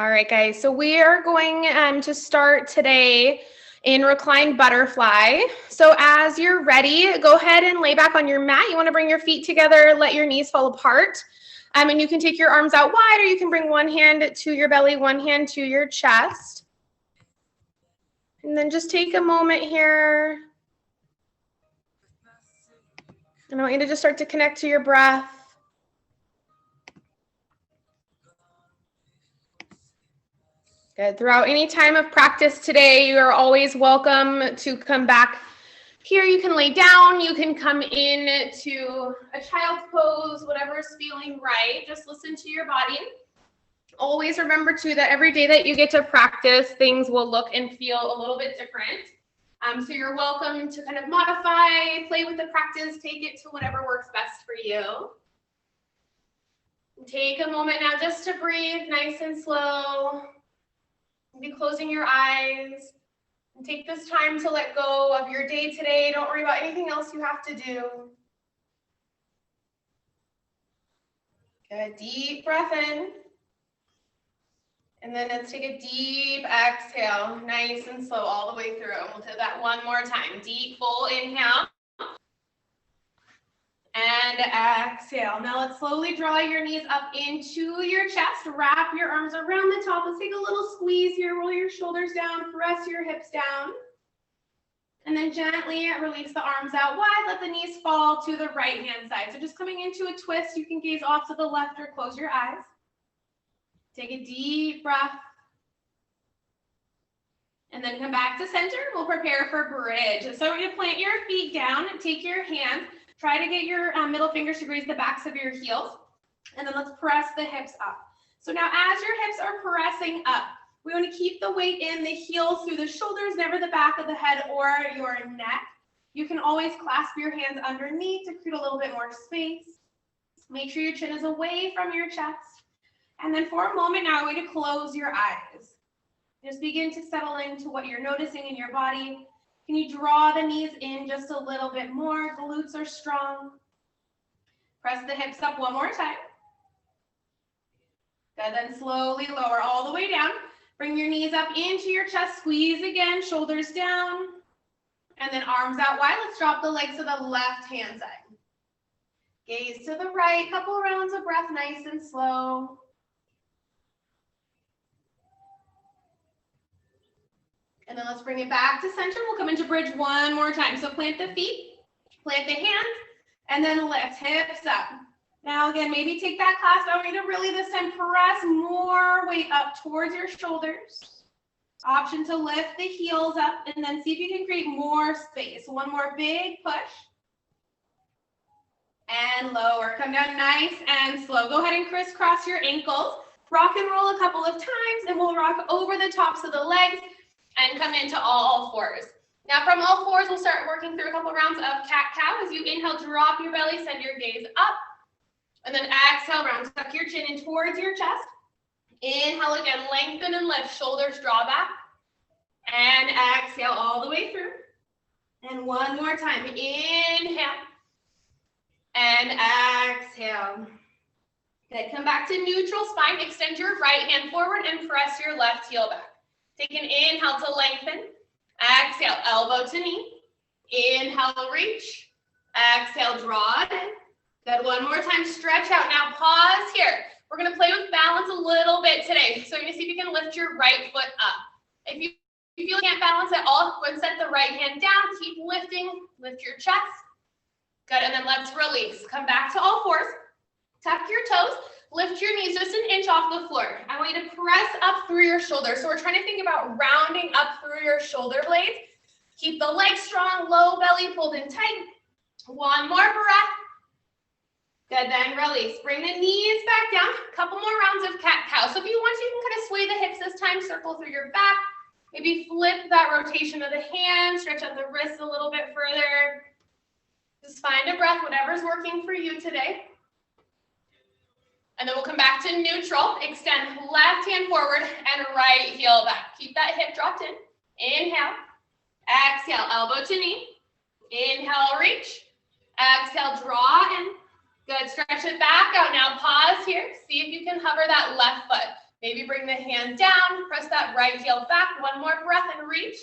All right, guys, so we are going to start today in reclined butterfly. So as you're ready, go ahead and lay back on your mat. You want to bring your feet together, let your knees fall apart. And you can take your arms out wide, or you can bring one hand to your belly, one hand to your chest. And then just take a moment here. And I want you to just start to connect to your breath. Good. Throughout any time of practice today, you are always welcome to come back here. You can lay down, you can come in to a child's pose, whatever is feeling right. Just listen to your body. Always remember too that every day that you get to practice, things will look and feel a little bit different. So you're welcome to kind of modify, play with the practice, take it to whatever works best for you. Take a moment now just to breathe nice and slow. Be closing your eyes. And take this time to let go of your day today. Don't worry about anything else you have to do. Good. Deep breath in. And then let's take a deep exhale, nice and slow all the way through. We'll do that one more time. Deep, full inhale. And exhale. Now let's slowly draw your knees up into your chest. Wrap your arms around the top. Let's take a little squeeze here. Roll your shoulders down. Press your hips down. And then gently release the arms out wide. Let the knees fall to the right-hand side. So just coming into a twist. You can gaze off to the left or close your eyes. Take a deep breath. And then come back to center. We'll prepare for bridge. So we're going to plant your feet down and take your hands. Try to get your middle fingers to graze the backs of your heels. And then let's press the hips up. So now as your hips are pressing up, we want to keep the weight in the heels through the shoulders, never the back of the head or your neck. You can always clasp your hands underneath to create a little bit more space. Make sure your chin is away from your chest. And then for a moment now, I want you to close your eyes. Just begin to settle into what you're noticing in your body. Can you draw the knees in just a little bit more? Glutes are strong. Press the hips up one more time. Good, then slowly lower all the way down. Bring your knees up into your chest. Squeeze again, shoulders down. And then arms out wide. Let's drop the legs to the left-hand side. Gaze to the right. Couple rounds of breath, nice and slow. And then let's bring it back to center. We'll come into bridge one more time. So plant the feet, plant the hands, and then lift hips up. Now again, maybe take that clasp. I want you to really this time press more weight up towards your shoulders. Option to lift the heels up and then see if you can create more space. One more big push. And lower. Come down nice and slow. Go ahead and crisscross your ankles. Rock and roll a couple of times, and we'll rock over the tops of the legs and come into all fours. Now from all fours, we'll start working through a couple rounds of cat-cow. As you inhale, drop your belly, send your gaze up. And then exhale, round, tuck your chin in towards your chest. Inhale again, lengthen and lift, shoulders draw back. And exhale all the way through. And one more time, inhale. And exhale. Good, come back to neutral spine. Extend your right hand forward and press your left heel back. Take an inhale to lengthen. Exhale, elbow to knee. Inhale, reach. Exhale, draw it in. Good, one more time, stretch out. Now pause here. We're gonna play with balance a little bit today. So you're gonna see if you can lift your right foot up. If you feel you can't balance at all, go ahead and set the right hand down. Keep lifting, lift your chest. Good, and then let's release. Come back to all fours. Tuck your toes. Lift your knees just an inch off the floor. I want you to press up through your shoulders. So we're trying to think about rounding up through your shoulder blades. Keep the legs strong, low belly pulled in tight. One more breath. Good, then release. Bring the knees back down. A couple more rounds of cat-cow. So if you want to, you can kind of sway the hips this time, circle through your back. Maybe flip that rotation of the hands, stretch out the wrists a little bit further. Just find a breath, whatever's working for you today. And then we'll come back to neutral. Extend left hand forward and right heel back. Keep that hip dropped in. Inhale. Exhale, elbow to knee. Inhale, reach. Exhale, draw in. Good, stretch it back out. Now pause here. See if you can hover that left foot. Maybe bring the hand down, press that right heel back. One more breath and reach.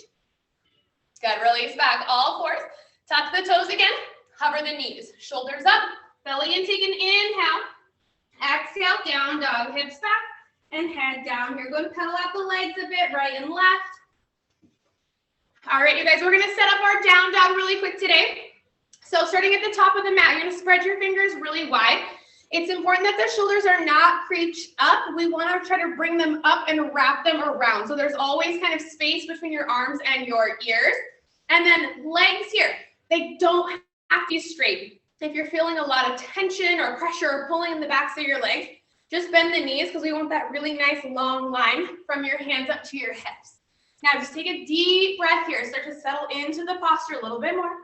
Good, release back, all fours. Tuck the toes again, hover the knees. Shoulders up, belly in, take an inhale. Exhale, down dog, hips back and head down. You're going to pedal out the legs a bit, right and left. All right, you guys, we're gonna set up our down dog really quick today. So starting at the top of the mat, you're gonna spread your fingers really wide. It's important that the shoulders are not creased up. We wanna try to bring them up and wrap them around. So there's always kind of space between your arms and your ears. And then legs here, they don't have to be straight. If you're feeling a lot of tension or pressure or pulling in the backs of your legs, just bend the knees because we want that really nice long line from your hands up to your hips. Now just take a deep breath here. Start to settle into the posture a little bit more.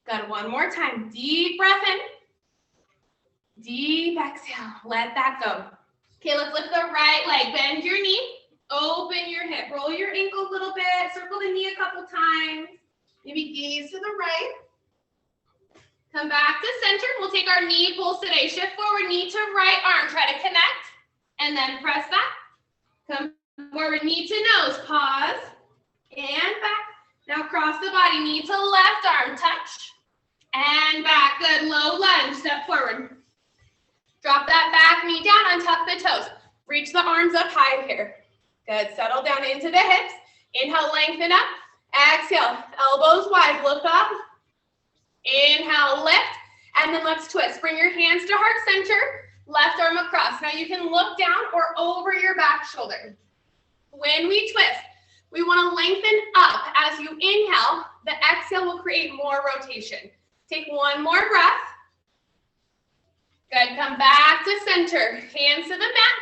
Good, one more time. Deep breath in. Deep exhale. Let that go. Okay, let's lift the right leg. Bend your knee. Open your hip. Roll your ankle a little bit. Circle the knee a couple times. Maybe gaze to the right. Come back to center. We'll take our knee pulse today. Shift forward, knee to right arm. Try to connect. And then press back. Come forward, knee to nose, pause, and back. Now cross the body, knee to left arm, touch, and back. Good, low lunge, step forward. Drop that back knee down, untuck the toes. Reach the arms up high here. Good, settle down into the hips. Inhale, lengthen up. Exhale, elbows wide, look up. Inhale, lift, and then let's twist. Bring your hands to heart center, left arm across. Now you can look down or over your back shoulder. When we twist, we want to lengthen up. As you inhale, the exhale will create more rotation. Take one more breath. Good, come back to center. Hands to the mat.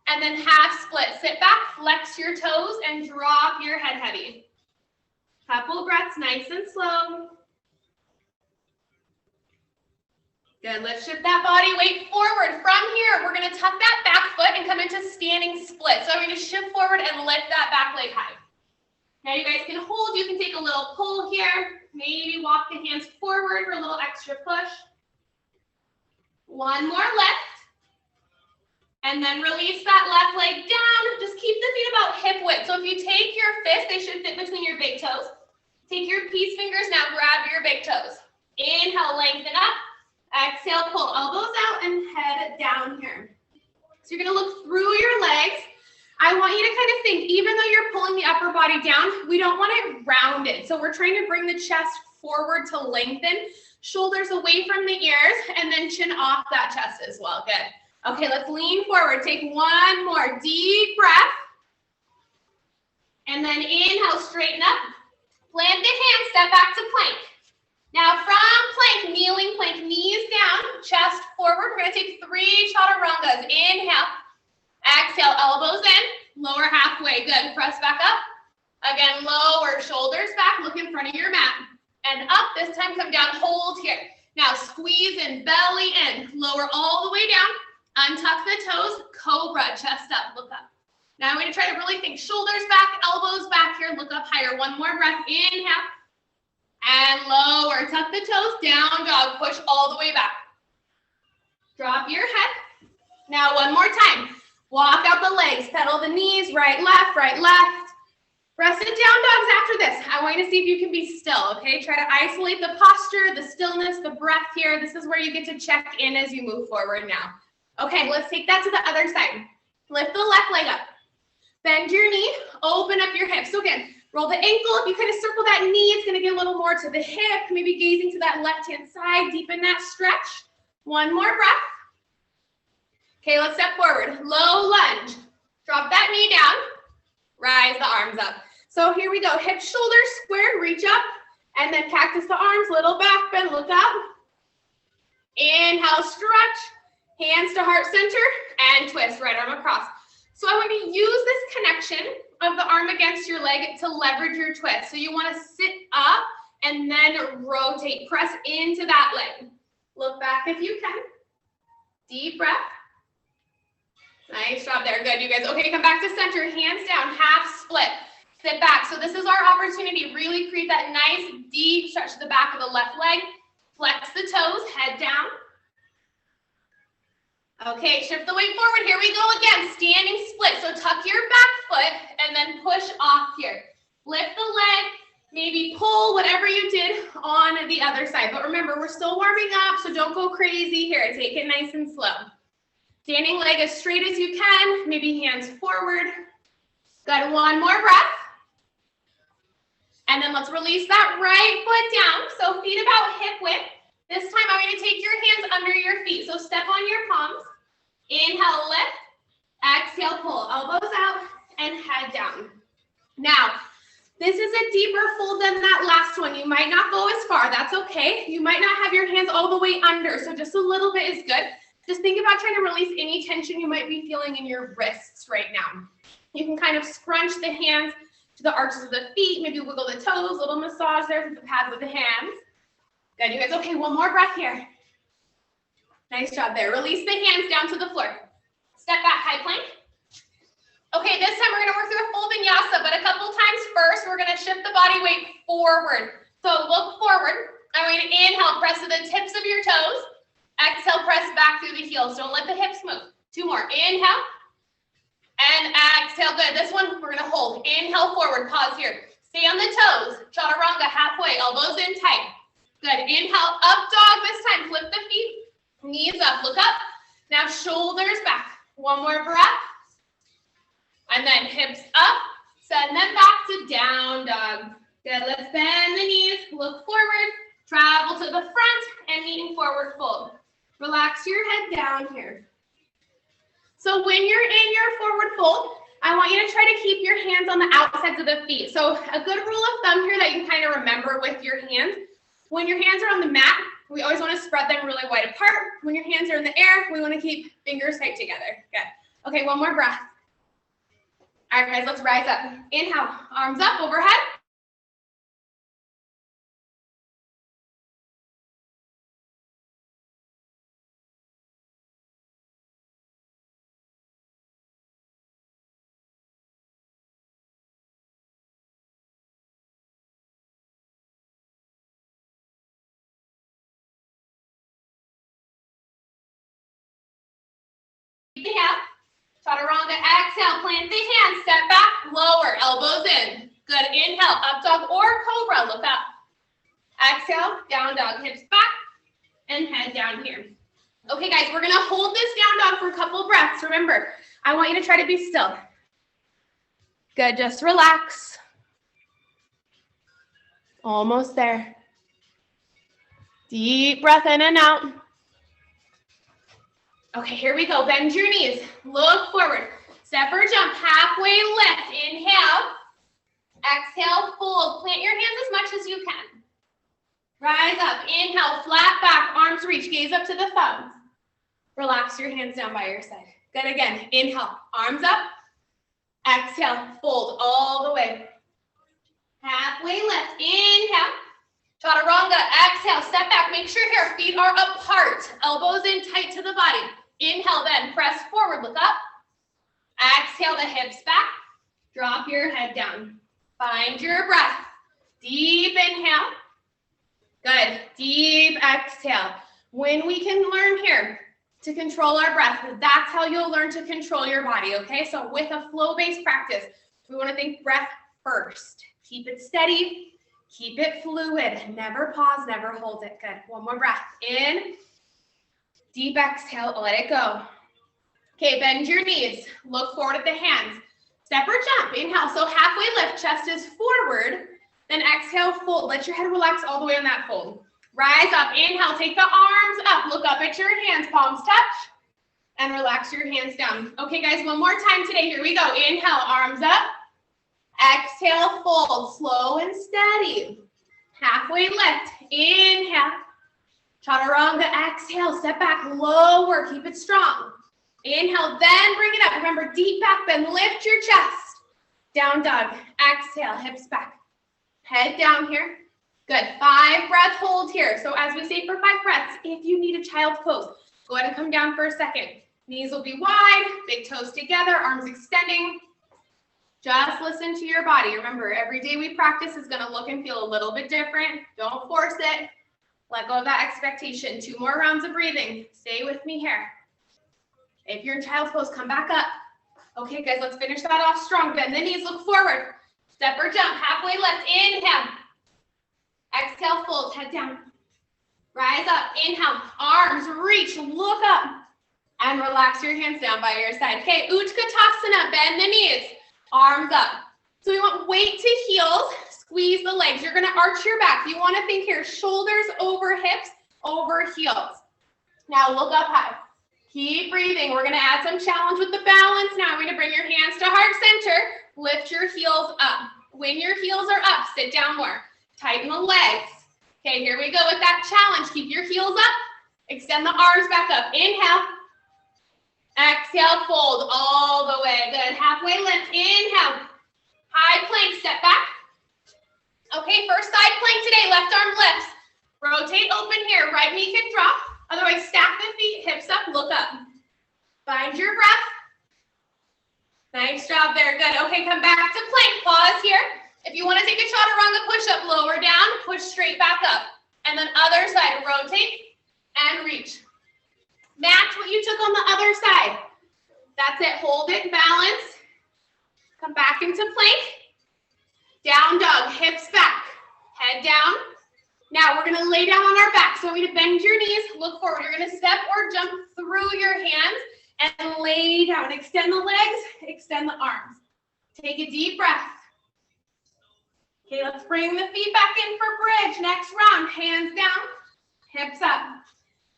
And then half split. Sit back, flex your toes, and drop your head heavy. Couple breaths, nice and slow. Good, let's shift that body weight forward. From here, we're gonna tuck that back foot and come into standing split. So we're gonna shift forward and lift that back leg high. Now you guys can hold, you can take a little pull here. Maybe walk the hands forward for a little extra push. One more lift. And then release that left leg down. Just keep the feet about hip width. So if you take your fists, they should fit between your big toes. Take your peace fingers, now grab your big toes. Inhale, lengthen up. Exhale, pull elbows out and head down here. So you're gonna look through your legs. I want you to kind of think, even though you're pulling the upper body down, we don't want it rounded. So we're trying to bring the chest forward to lengthen, shoulders away from the ears, and then chin off that chest as well. Good. Okay, let's lean forward. Take one more deep breath. And then inhale, straighten up. Plant the hands, step back to plank. Now from plank, kneeling plank, knees down, chest forward. We're gonna take 3 chaturangas. Inhale, exhale, elbows in, lower halfway, good. Press back up. Again, lower, shoulders back, look in front of your mat. And up, this time come down, hold here. Now squeeze in, belly in, lower all the way down, untuck the toes, cobra, chest up, look up. Now I'm gonna try to really think shoulders back, elbows back here, look up higher. One more breath, inhale. And lower, tuck the toes, down dog, push all the way back. Drop your head. Now one more time. Walk out the legs, pedal the knees, right, left, right, left. Press it down dogs after this. I want you to see if you can be still, okay? Try to isolate the posture, the stillness, the breath here. This is where you get to check in as you move forward now. Okay, let's take that to the other side. Lift the left leg up. Bend your knee, open up your hips. So again, roll the ankle. If you kind of circle that knee, it's gonna get a little more to the hip, maybe gazing to that left-hand side, deepen that stretch. One more breath. Okay, let's step forward. Low lunge. Drop that knee down. Rise the arms up. So here we go. Hip, shoulders squared, reach up, and then cactus the arms, little back bend, look up. Inhale, stretch. Hands to heart center, and twist, right arm across. So I want to use this connection of the arm against your leg to leverage your twist. So you want to sit up and then rotate, press into that leg. Look back if you can. Deep breath. Nice job there, good, you guys. Okay, come back to center, hands down, half split. Sit back. So this is our opportunity, really create that nice deep stretch to the back of the left leg. Flex the toes, head down. Okay, shift the weight forward. Here we go again. Standing split. So tuck your back foot and then push off here. Lift the leg, maybe pull whatever you did on the other side. But remember, we're still warming up, so don't go crazy here. Take it nice and slow. Standing leg as straight as you can, maybe hands forward. Good, one more breath. And then let's release that right foot down. So feet about hip width. This time I'm going to take your hands under your feet. So step on your palms. Inhale, lift. Exhale, pull. Elbows out and head down. Now, this is a deeper fold than that last one. You might not go as far. That's okay. You might not have your hands all the way under. So just a little bit is good. Just think about trying to release any tension you might be feeling in your wrists right now. You can kind of scrunch the hands to the arches of the feet, maybe wiggle the toes, little massage there with the pads of the hands. Good, you guys. Okay, one more breath here. Nice job there. Release the hands down to the floor. Step back, high plank. Okay, this time we're gonna work through a full vinyasa, but a couple times first, we're gonna shift the body weight forward. So look forward. I'm going to inhale, press to the tips of your toes. Exhale, press back through the heels. Don't let the hips move. Two more. Inhale. And exhale. Good. This one, we're going to hold. Inhale, forward. Pause here. Stay on the toes. Chaturanga, halfway. Elbows in tight. Good. Inhale, up dog this time. Flip the feet. Knees up. Look up. Now shoulders back. One more breath. And then hips up. Send them back to down dog. Good. Let's bend the knees. Look forward. Travel to the front and meeting forward fold. Relax your head down here. So when you're in your forward fold, I want you to try to keep your hands on the outsides of the feet. So a good rule of thumb here that you can kind of remember with your hands, when your hands are on the mat, we always want to spread them really wide apart. When your hands are in the air, we want to keep fingers tight together. Good. Okay, one more breath. All right, guys, let's rise up. Inhale, arms up, overhead. Inhale, chaturanga, exhale, plant the hands, step back, lower, elbows in. Good, inhale, up dog or cobra, look up. Exhale, down dog, hips back, and head down here. Okay, guys, we're gonna hold this down dog for a couple breaths. Remember, I want you to try to be still. Good, just relax. Almost there. Deep breath in and out. Okay, here we go. Bend your knees. Look forward. Step or jump. Halfway lift. Inhale. Exhale, fold. Plant your hands as much as you can. Rise up. Inhale, flat back. Arms reach. Gaze up to the thumbs. Relax your hands down by your side. Good again. Inhale. Arms up. Exhale. Fold all the way. Halfway lift. Inhale. Chaturanga. Exhale. Step back. Make sure your feet are apart. Elbows in tight to the body. Inhale, then press forward, look up. Exhale the hips back. Drop your head down. Find your breath. Deep inhale. Good. Deep exhale. When we can learn here to control our breath, that's how you'll learn to control your body, okay? So with a flow-based practice, we want to think breath first. Keep it steady. Keep it fluid. Never pause, never hold it. Good. One more breath. In. Deep exhale, let it go. Okay, bend your knees. Look forward at the hands. Step or jump. Inhale. So halfway lift, chest is forward. Then exhale, fold. Let your head relax all the way on that fold. Rise up. Inhale. Take the arms up. Look up at your hands. Palms touch. And relax your hands down. Okay, guys, one more time today. Here we go. Inhale, arms up. Exhale, fold. Slow and steady. Halfway lift. Inhale. Chaturanga, exhale, step back, lower, keep it strong. Inhale, then bring it up. Remember, deep back bend, lift your chest. Down dog, exhale, hips back. Head down here. Good, 5 breath hold here. So as we say for 5 breaths, if you need a child's pose, go ahead and come down for a second. Knees will be wide, big toes together, arms extending. Just listen to your body. Remember, every day we practice is gonna look and feel a little bit different. Don't force it. Let go of that expectation. 2 more rounds of breathing. Stay with me here. If you're in child's pose, come back up. Okay, guys, let's finish that off strong. Bend the knees, look forward. Step or jump, halfway lift, inhale. Exhale, fold, head down. Rise up, inhale, arms reach, look up. And relax your hands down by your side. Okay, Utkatasana, bend the knees, arms up. So we want weight to heels, squeeze the legs. You're gonna arch your back. You wanna think here, shoulders over hips, over heels. Now look up high. Keep breathing. We're gonna add some challenge with the balance. Now we're gonna bring your hands to heart center. Lift your heels up. When your heels are up, sit down more. Tighten the legs. Okay, here we go with that challenge. Keep your heels up. Extend the arms back up. Inhale. Exhale, fold all the way. Good. Halfway lift. Inhale. High plank, step back. Okay, first side plank today. Left arm lifts. Rotate open here. Right knee can drop. Otherwise, stack the feet, hips up, look up. Find your breath. Nice job there. Good. Okay, come back to plank. Pause here. If you want to take a chaturanga push-up, lower down, push straight back up. And then other side, rotate and reach. Match what you took on the other side. That's it. Hold it, balance. Come back into plank. Down dog, hips back, head down. Now we're gonna lay down on our back. So we're gonna bend your knees, look forward. You're gonna step or jump through your hands and lay down. Extend the legs, extend the arms. Take a deep breath. Okay, let's bring the feet back in for bridge. Next round, hands down, hips up.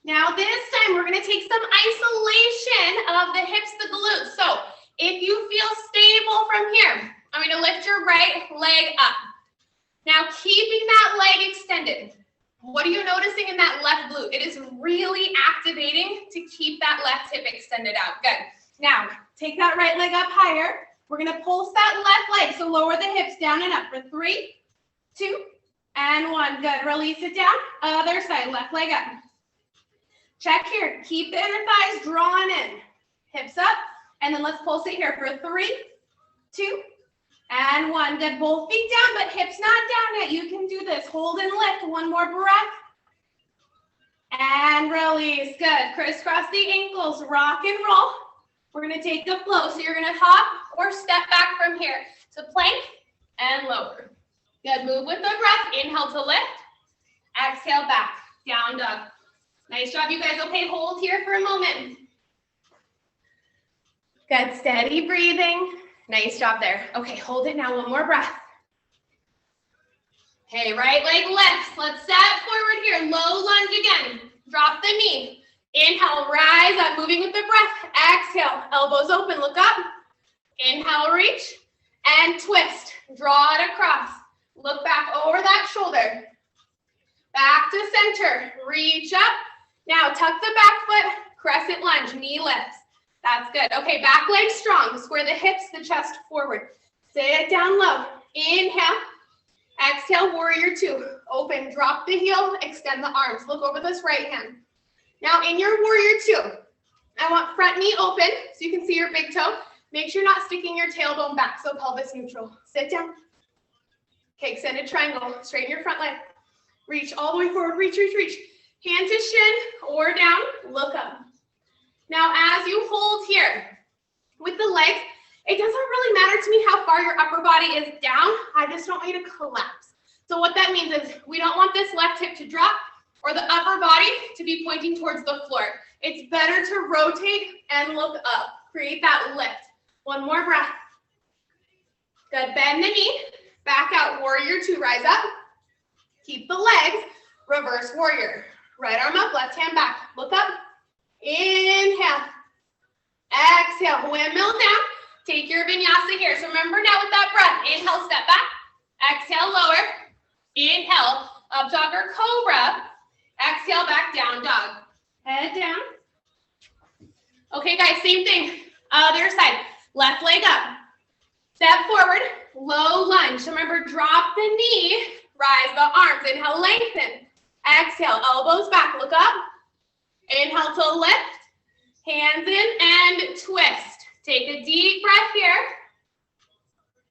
Now this time we're gonna take some isolation of the hips, the glutes. So if you feel stable from here, I'm gonna lift your right leg up. Now keeping that leg extended. What are you noticing in that left glute? It is really activating to keep that left hip extended out. Good. Now take that right leg up higher. We're gonna pulse that left leg. So lower the hips down and up for 3, 2, and 1. Good. Release it down. Other side, left leg up. Check here. Keep the inner thighs drawn in. Hips up. And then let's pulse it here for 3, 2, and 1. Good. Both feet down, but hips not down yet. You can do this. Hold and lift. One more breath. And release. Good. Crisscross the ankles. Rock and roll. We're going to take the flow. So you're going to hop or step back from here. So plank and lower. Good. Move with the breath. Inhale to lift. Exhale back. Down dog. Nice job, you guys. Okay, hold here for a moment. Good. Steady breathing. Nice job there. Okay, hold it now. One more breath. Okay, right leg lifts. Let's step forward here. Low lunge again. Drop the knee. Inhale, rise up, moving with the breath. Exhale, elbows open, look up. Inhale, reach and twist. Draw it across. Look back over that shoulder. Back to center. Reach up. Now tuck the back foot. Crescent lunge. Knee lifts. That's good. Okay, back leg strong. Square the hips, the chest forward. Sit down low. Inhale. Exhale, warrior 2. Open, drop the heel, extend the arms. Look over this right hand. Now in your warrior 2, I want front knee open so you can see your big toe. Make sure you're not sticking your tailbone back, so pelvis neutral. Sit down. Okay, extended triangle. Straighten your front leg. Reach all the way forward. Reach, reach, reach. Hand to shin or down. Look up. Now, as you hold here with the legs, it doesn't really matter to me how far your upper body is down. I just don't want you to collapse. So what that means is we don't want this left hip to drop or the upper body to be pointing towards the floor. It's better to rotate and look up. Create that lift. One more breath. Good. Bend the knee. Back out. Warrior 2. Rise up. Keep the legs. Reverse warrior. Right arm up. Left hand back. Look up. Inhale. Exhale. Windmill down. Take your vinyasa here. So remember now with that breath. Inhale, step back. Exhale, lower. Inhale, up dog or cobra. Exhale, back down dog. Head down. Okay, guys, same thing. Other side. Left leg up. Step forward. Low lunge. So remember, drop the knee. Rise the arms. Inhale, lengthen. Exhale, elbows back. Look up. Inhale to lift. Hands in and twist. Take a deep breath here.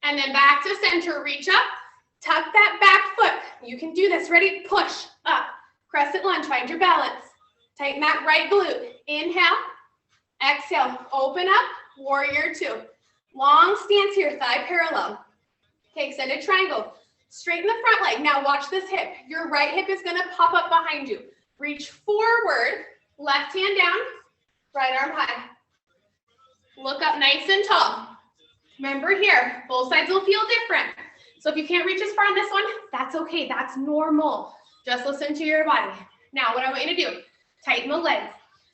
And then back to center. Reach up. Tuck that back foot. You can do this. Ready? Push up. Crescent lunge. Find your balance. Tighten that right glute. Inhale. Exhale, open up, warrior two. Long stance here, thigh parallel. Okay, extended triangle. Straighten the front leg. Now watch this hip. Your right hip is gonna pop up behind you. Reach forward, left hand down, right arm high. Look up nice and tall. Remember here, both sides will feel different. So if you can't reach as far on this one, that's okay, that's normal. Just listen to your body. Now what I want you to do, tighten the legs.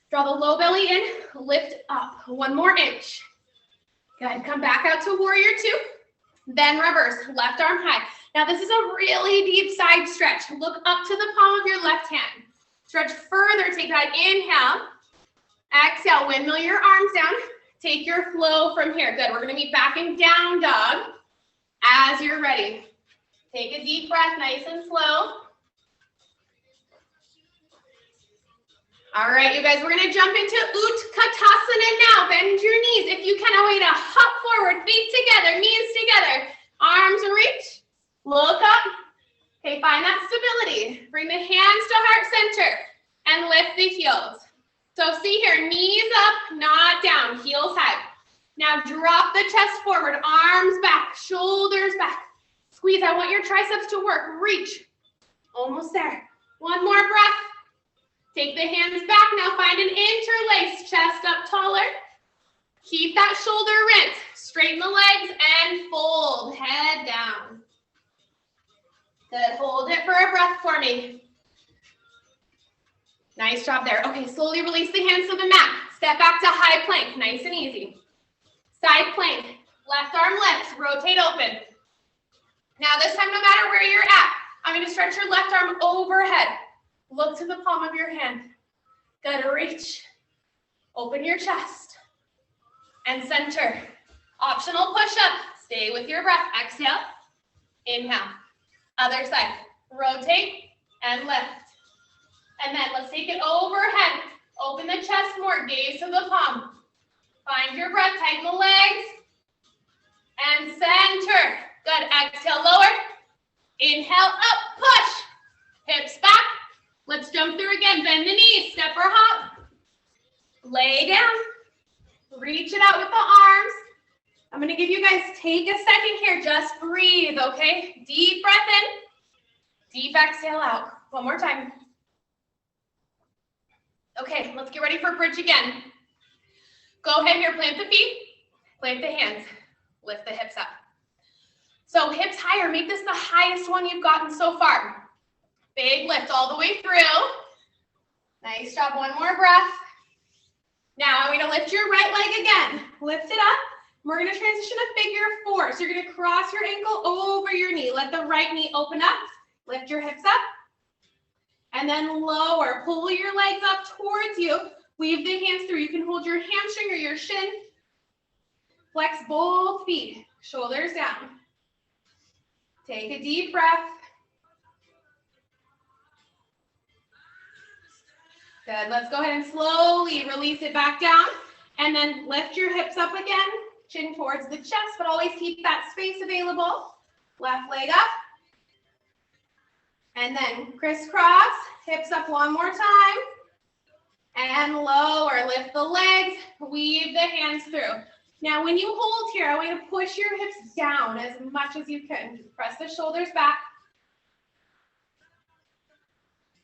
Draw the low belly in, lift up, 1 more inch. Good, come back out to warrior two, then reverse, left arm high. Now this is a really deep side stretch. Look up to the palm of your left hand. Stretch further, take that inhale. Exhale, windmill your arms down. Take your flow from here. Good, we're gonna meet back in down dog as you're ready. Take a deep breath, nice and slow. All right, you guys, we're gonna jump into Utkatasana now. Bend your knees. If you can, I want you to hop forward, feet together, knees together, arms reach, look up. Okay, find that stability. Bring the hands to heart center and lift the heels. So see here, knees up, not down, heels high. Now drop the chest forward, arms back, shoulders back. Squeeze, I want your triceps to work, reach. Almost there. 1 more breath. Take the hands back, now find an interlace, chest up taller. Keep that shoulder rinse, straighten the legs and fold, head down. Good, hold it for a breath for me. Nice job there. Okay, slowly release the hands to the mat. Step back to high plank, nice and easy. Side plank, left arm lifts, rotate open. Now this time, no matter where you're at, I'm gonna stretch your left arm overhead. Look to the palm of your hand. Good, reach. Open your chest. And center. Optional push-up. Stay with your breath. Exhale. Inhale. Other side. Rotate and lift. And then let's take it overhead. Open the chest more. Gaze to the palm. Find your breath. Tighten the legs. And center. Good. Exhale, lower. Inhale, up, push. Hips back. Let's jump through again. Bend the knees, step or hop. Lay down. Reach it out with the arms. I'm gonna give you guys, take a second here, just breathe, okay? Deep breath in, deep exhale out. 1 more time. Okay, let's get ready for bridge again. Go ahead here, plant the feet, plant the hands, lift the hips up. So hips higher, make this the highest one you've gotten so far. Big lift all the way through. Nice job, 1 more breath. Now I'm gonna lift your right leg again. Lift it up. We're gonna transition to figure 4. So you're gonna cross your ankle over your knee. Let the right knee open up. Lift your hips up. And then lower. Pull your legs up towards you. Weave the hands through. You can hold your hamstring or your shin. Flex both feet. Shoulders down. Take a deep breath. Good, let's go ahead and slowly release it back down and then lift your hips up again, chin towards the chest, but always keep that space available. Left leg up. And then crisscross, hips up 1 more time. And lower, lift the legs, weave the hands through. Now when you hold here, I want you to push your hips down as much as you can. Press the shoulders back.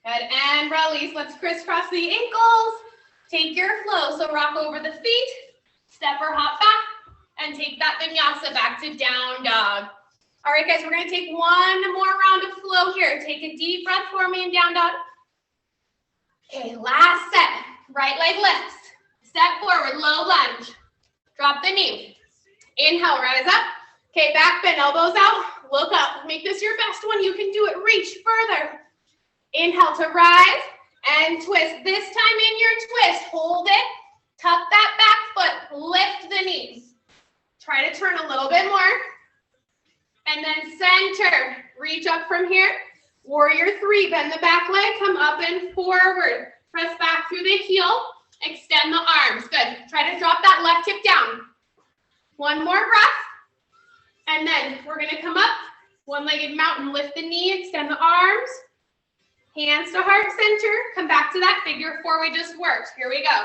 Good, and release. Let's crisscross the ankles. Take your flow. So rock over the feet, step or hop back, and take that vinyasa back to down dog. All right, guys, we're gonna take 1 more round of flow here. Take a deep breath for me in down dog. Okay, last set. Right leg lifts. Step forward, low lunge. Drop the knee. Inhale, rise up. Okay, back bend, elbows out. Look up. Make this your best one. You can do it. Reach further. Inhale to rise and twist. This time in your twist, hold it. Tuck that back foot. Lift the knees. Try to turn a little bit more. And then center. Reach up from here. Warrior 3. Bend the back leg. Come up and forward. Press back through the heel. Extend the arms. Good. Try to drop that left hip down. 1 more breath. And then we're going to come up. One-legged mountain. Lift the knee. Extend the arms. Hands to heart center. Come back to that figure 4 we just worked. Here we go.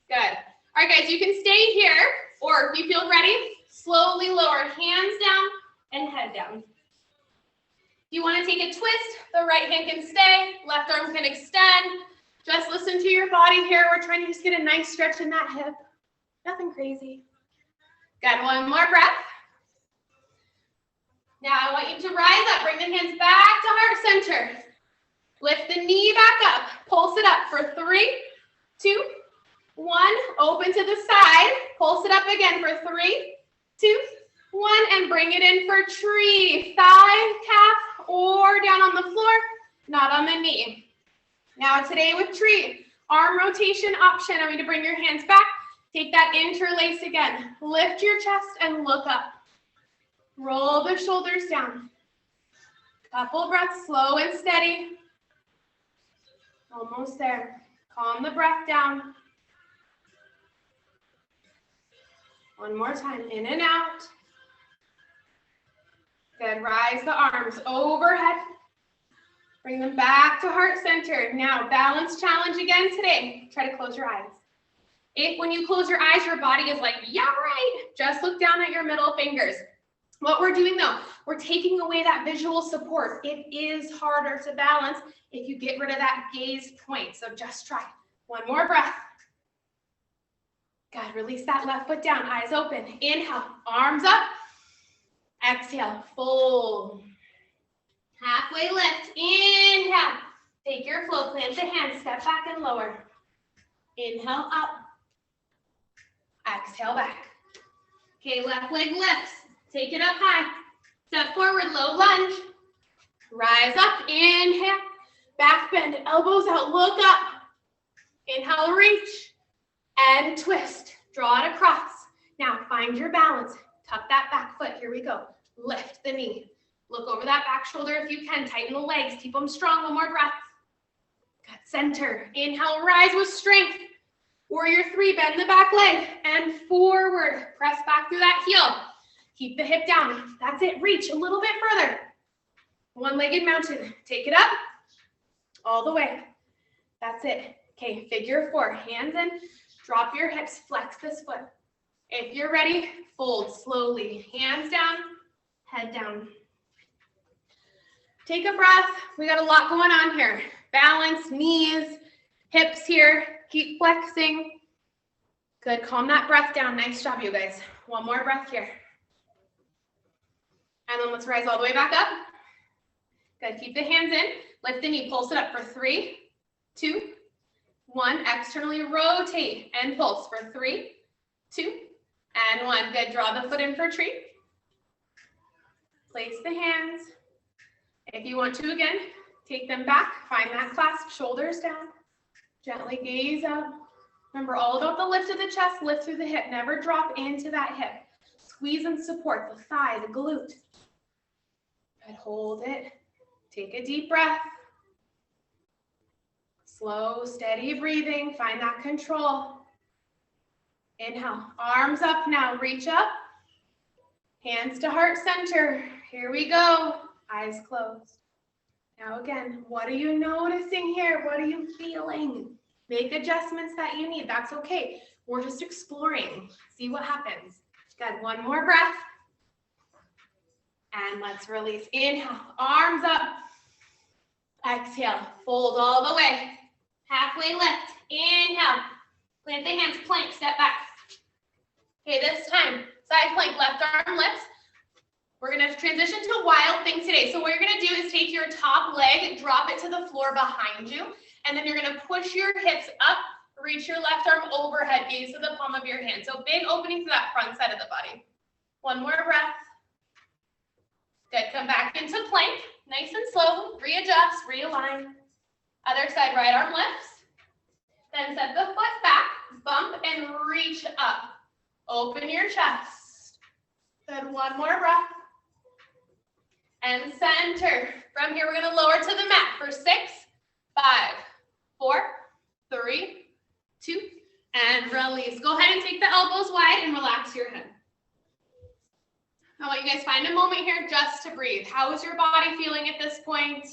Good. All right, guys, you can stay here, or if you feel ready, slowly lower hands down and head down. If you want to take a twist, the right hand can stay, left arm can extend. Just listen to your body here. We're trying to just get a nice stretch in that hip. Nothing crazy. Got one more breath. Now I want you to rise up. Bring the hands back to heart center. Lift the knee back up. Pulse it up for 3, 2, 1. Open to the side. Pulse it up again for 3, 2, 1. And bring it in for tree. Thigh, calf, or down on the floor, not on the knee. Now today with tree, arm rotation option. I want you to bring your hands back. Take that interlace again. Lift your chest and look up. Roll the shoulders down. Couple breaths, slow and steady. Almost there. Calm the breath down. One more time, in and out. Good, rise the arms overhead. Bring them back to heart center. Now, balance challenge again today. Try to close your eyes. If when you close your eyes, your body is like, yeah, right, just look down at your middle fingers. What we're doing though, we're taking away that visual support. It is harder to balance if you get rid of that gaze point. So just try. One more breath. Good, release that left foot down, eyes open. Inhale, arms up. Exhale, fold. Halfway lift, inhale. Take your flow, plant the hands, step back and lower. Inhale up. Exhale back. Okay, left leg lifts. Take it up high. Step forward, low lunge. Rise up, inhale. Back bend, elbows out, look up. Inhale, reach. And twist. Draw it across. Now find your balance. Tuck that back foot. Here we go. Lift the knee. Look over that back shoulder if you can. Tighten the legs. Keep them strong. One more breath. Good. Center. Inhale, rise with strength. Warrior 3, bend the back leg and forward. Press back through that heel. Keep the hip down. That's it. Reach a little bit further. One-legged mountain. Take it up. All the way. That's it. Okay, figure 4. Hands in. Drop your hips. Flex this foot. If you're ready, fold slowly. Hands down, head down. Take a breath. We got a lot going on here. Balance, knees, hips here. Keep flexing. Good, calm that breath down. Nice job, you guys. One more breath here. And then let's rise all the way back up. Good, keep the hands in. Lift the knee, pulse it up for 3, 2, 1. Externally rotate and pulse for 3, 2, and 1. Good, draw the foot in for tree. Place the hands. If you want to, again, take them back. Find that clasp, shoulders down. Gently gaze up. Remember all about the lift of the chest, lift through the hip. Never drop into that hip. Squeeze and support the thigh, the glute. Good, hold it. Take a deep breath. Slow, steady breathing. Find that control. Inhale, arms up now. Reach up. Hands to heart center. Here we go. Eyes closed. Now again, what are you noticing here? What are you feeling? Make adjustments that you need. That's okay. We're just exploring. See what happens. Good. One more breath. And let's release. Inhale, arms up. Exhale, fold all the way. Halfway lift. Inhale. Plant the hands, plank, step back. Okay, this time, side plank, left arm lifts. We're gonna transition to a wild thing today. So what you're gonna do is take your top leg, drop it to the floor behind you, and then you're gonna push your hips up, reach your left arm overhead, gaze to the palm of your hand. So big opening to that front side of the body. One more breath. Good, come back into plank, nice and slow, readjust, realign. Other side, right arm lifts. Then set the foot back, bump and reach up. Open your chest. Good, one more breath. And center. From here, we're gonna lower to the mat for 6, 5, 4, 3, 2, and release. Go ahead and take the elbows wide and relax your head. I want you guys find a moment here just to breathe. How is your body feeling at this point?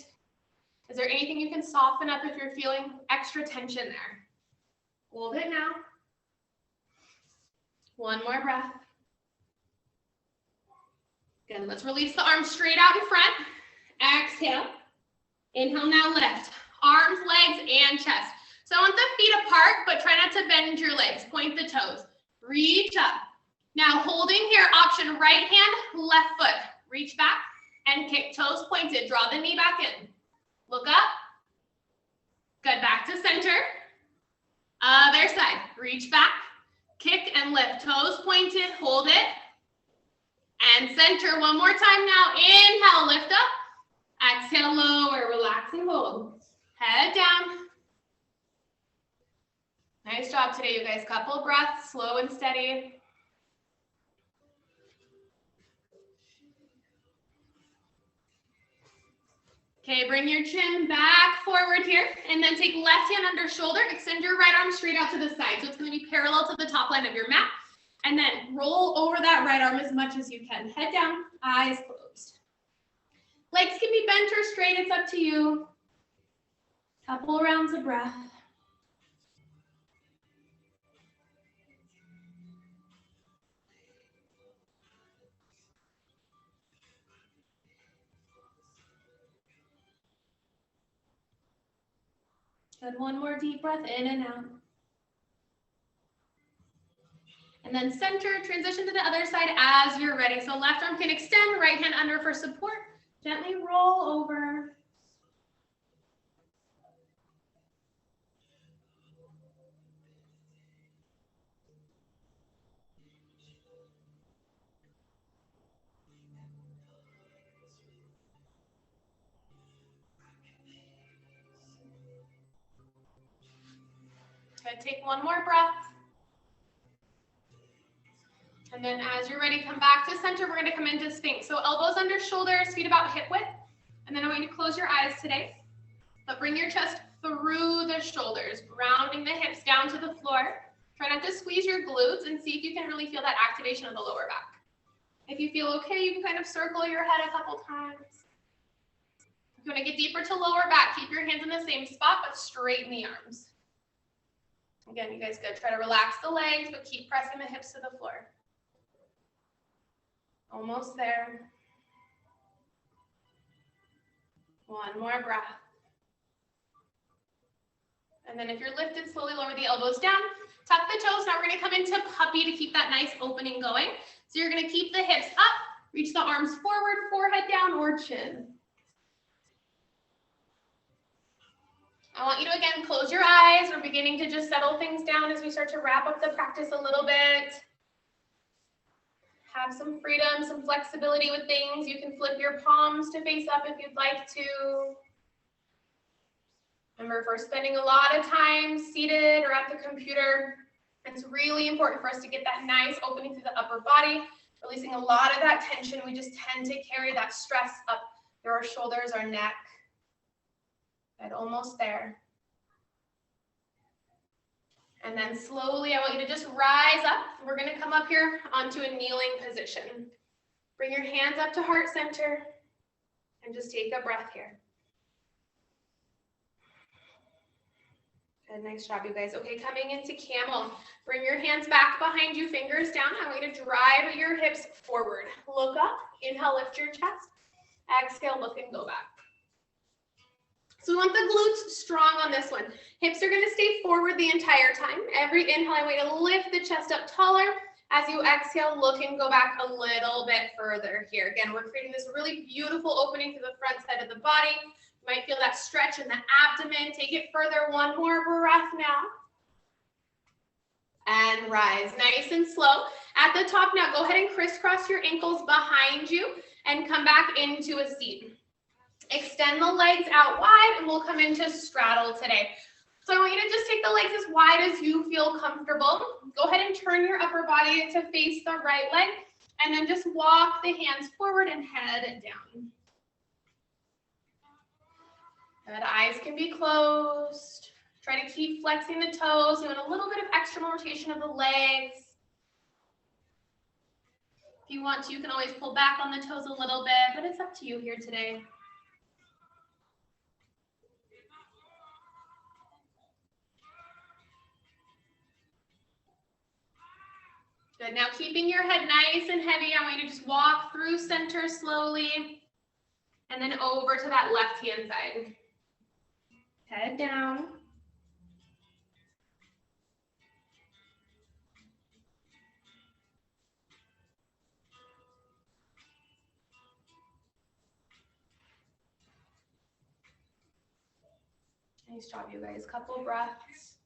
Is there anything you can soften up if you're feeling extra tension there? Hold it now. One more breath. Good, let's release the arms straight out in front. Exhale. Inhale, now lift. Arms, legs, and chest. So I want the feet apart, but try not to bend your legs. Point the toes. Reach up. Now holding here, option right hand, left foot. Reach back and kick, toes pointed. Draw the knee back in. Look up. Good, back to center. Other side. Reach back, kick and lift. Toes pointed, hold it. And center one more time now. Inhale, lift up. Exhale, lower, relax and hold. Head down. Nice job today, you guys. Couple breaths, slow and steady. Okay, bring your chin back forward here, and then take left hand under shoulder, extend your right arm straight out to the side. So it's gonna be parallel to the top line of your mat, and then roll over that right arm as much as you can. Head down, eyes closed. Legs can be bent or straight, it's up to you. Couple rounds of breath. Good, one more deep breath in and out. And then center, transition to the other side as you're ready. So left arm can extend, right hand under for support. Gently roll over. Good, take one more breath. And then as you're ready, come back to center. We're gonna come into Sphinx. So elbows under shoulders, feet about hip width. And then I want you to close your eyes today. But bring your chest through the shoulders, rounding the hips down to the floor. Try not to squeeze your glutes and see if you can really feel that activation of the lower back. If you feel okay, you can kind of circle your head a couple times. If you want to get deeper to lower back, keep your hands in the same spot, but straighten the arms. Again, you guys good. Try to relax the legs, but keep pressing the hips to the floor. Almost there. One more breath. And then if you're lifted, slowly lower the elbows down. Tuck the toes. Now we're going to come into puppy to keep that nice opening going. So you're going to keep the hips up, reach the arms forward, forehead down or chin. I want you to, again, close your eyes. We're beginning to just settle things down as we start to wrap up the practice a little bit. Have some freedom, some flexibility with things. You can flip your palms to face up if you'd like to. Remember, if we're spending a lot of time seated or at the computer, it's really important for us to get that nice opening through the upper body, releasing a lot of that tension. We just tend to carry that stress up through our shoulders, our neck. Good, almost there. And then slowly, I want you to just rise up. We're going to come up here onto a kneeling position. Bring your hands up to heart center and just take a breath here. Good, nice job, you guys. Okay, coming into camel. Bring your hands back behind you, fingers down. I want you to drive your hips forward. Look up, inhale, lift your chest. Exhale, look and go back. So we want the glutes strong on this one. Hips are gonna stay forward the entire time. Every inhale, I want you to lift the chest up taller. As you exhale, look and go back a little bit further here. Again, we're creating this really beautiful opening to the front side of the body. You might feel that stretch in the abdomen. Take it further, one more breath now. And rise, nice and slow. At the top now, go ahead and crisscross your ankles behind you and come back into a seat. Extend the legs out wide and we'll come into straddle today. So I want you to just take the legs as wide as you feel comfortable. Go ahead and turn your upper body to face the right leg and then just walk the hands forward and head down. Good, eyes can be closed. Try to keep flexing the toes, doing a little bit of external rotation of the legs. If you want to, you can always pull back on the toes a little bit, but it's up to you here today. Good, Good. Now keeping your head nice and heavy, I want you to just walk through center slowly and then over to that left-hand side. Head down. Nice job, you guys. Couple breaths.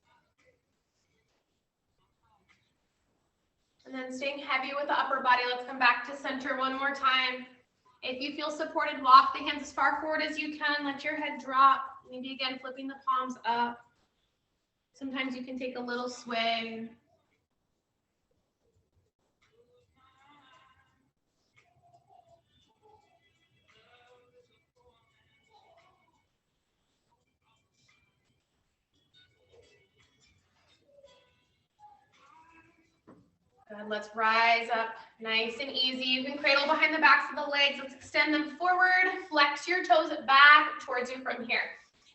And then staying heavy with the upper body. Let's come back to center one more time. If you feel supported, walk the hands as far forward as you can. Let your head drop. Maybe again, flipping the palms up. Sometimes you can take a little sway. Good. Let's rise up nice and easy. You can cradle behind the backs of the legs. Let's extend them forward. Flex your toes back towards you from here.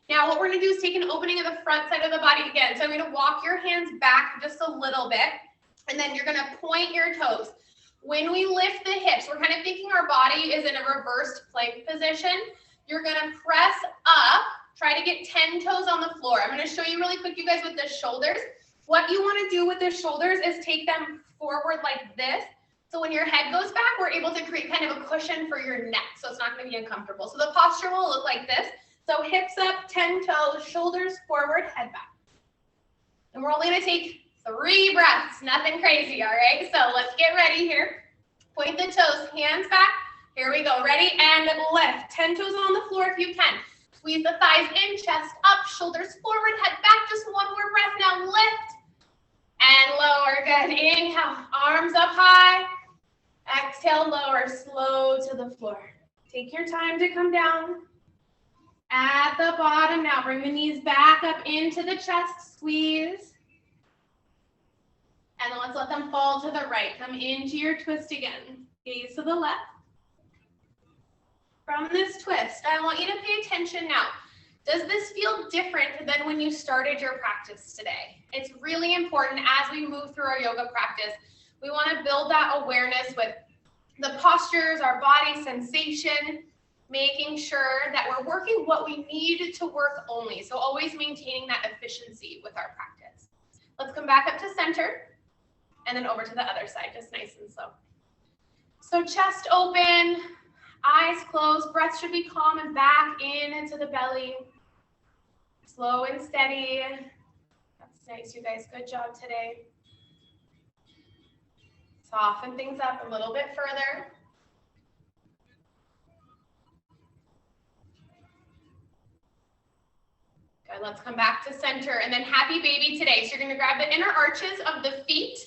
Now what we're going to do is take an opening of the front side of the body again. So I'm going to walk your hands back just a little bit, and then you're going to point your toes. When we lift the hips, we're kind of thinking our body is in a reversed plank position. You're going to press up, try to get 10 toes on the floor. I'm going to show you really quick, you guys, with the shoulders. What you want to do with the shoulders is take them forward like this. So when your head goes back, we're able to create kind of a cushion for your neck. So it's not going to be uncomfortable. So the posture will look like this. So hips up, 10 toes, shoulders forward, head back. And we're only going to take 3 breaths, nothing crazy, all right? So let's get ready here. Point the toes, hands back. Here we go. Ready? And lift. 10 toes on the floor if you can. Squeeze the thighs in, chest up, shoulders forward, head back. Just one more breath. Now lift and lower. Good. Inhale, arms up high. Exhale, lower, slow to the floor. Take your time to come down. At the bottom now, bring the knees back up into the chest, squeeze. And then let's let them fall to the right. Come into your twist again. Gaze to the left. From this twist, I want you to pay attention now. Does this feel different than when you started your practice today? It's really important as we move through our yoga practice. We want to build that awareness with the postures, our body sensation, making sure that we're working what we need to work only. So always maintaining that efficiency with our practice. Let's come back up to center and then over to the other side, just nice and slow. So chest open, eyes closed, breath should be calm and back in into the belly. Slow and steady. That's nice, you guys. Good job today. Soften things up a little bit further. Good, let's come back to center and then happy baby today. So you're gonna grab the inner arches of the feet,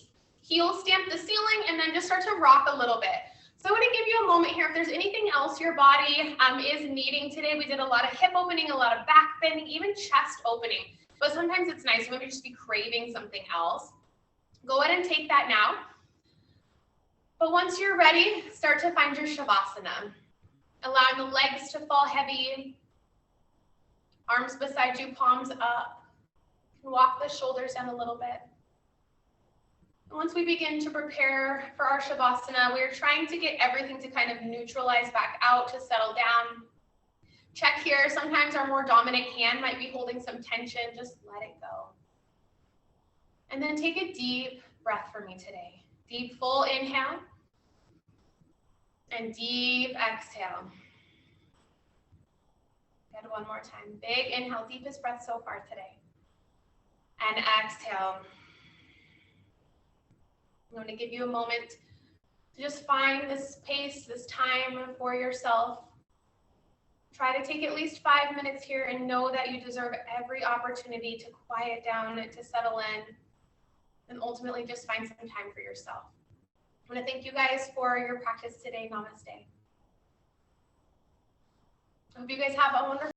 heel stamp the ceiling, and then just start to rock a little bit. So I want to give you a moment here. If there's anything else your body is needing today, we did a lot of hip opening, a lot of back bending, even chest opening. But sometimes it's nice, you might just be craving something else. Go ahead and take that now. But once you're ready, start to find your Shavasana. Allowing the legs to fall heavy, arms beside you, palms up. Walk the shoulders down a little bit. Once we begin to prepare for our Shavasana, we're trying to get everything to kind of neutralize back out, to settle down. Check here, sometimes our more dominant hand might be holding some tension, just let it go. And then take a deep breath for me today. Deep, full inhale, and deep exhale. Good, one more time. Big inhale, deepest breath so far today. And exhale. I'm going to give you a moment to just find this space, this time for yourself. Try to take at least 5 minutes here and know that you deserve every opportunity to quiet down and to settle in, and ultimately just find some time for yourself. I want to thank you guys for your practice today. Namaste. I hope you guys have a wonderful